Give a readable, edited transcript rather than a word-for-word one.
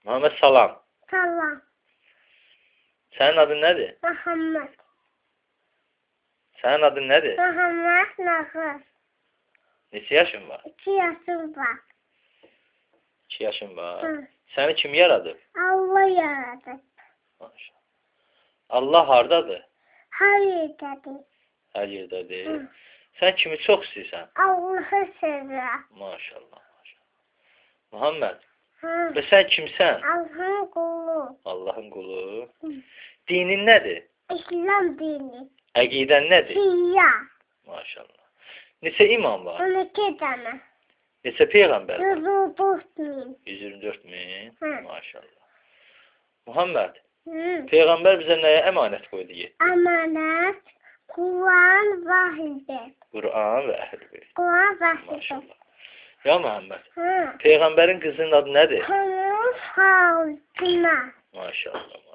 Muhammed salam. Salam. Sənin adın nədir? Muhammed. Sənin adın nədir? Muhammed Nahır. Neçə yaşın var? 2 yaşım var. 2 yaşın var. Hı. Səni kim yaradıb? Allah yaradı. Maşallah. Allah hardadır? Her yerdedir. Hər yerdədir. Hı. Sən kimi çox istəyirsən? Allah'ı seviyor. Maşallah. Muhammed, Hı. və sən kimsən? Allah'ın kulu. Allahın qulu. Hı. Dinin nədir? İslam dini. Əqidən nədir? Şia. Maşallah. Neçə imam var? 12 tane. Neçə peyğəmbər var? 134 bin. 124 min. Hı. Maşallah. Muhammed, Hı. peyğəmbər bizə nəyə əmanət qoydu? Emanet. Kur'an vahidi. Qur'an və Əhl-i Kur'an vahidi. Maşallah. Ya Muhammed, Hı. peyğəmbərin qızının adı nədir? Konum Fatıma. Maşallah.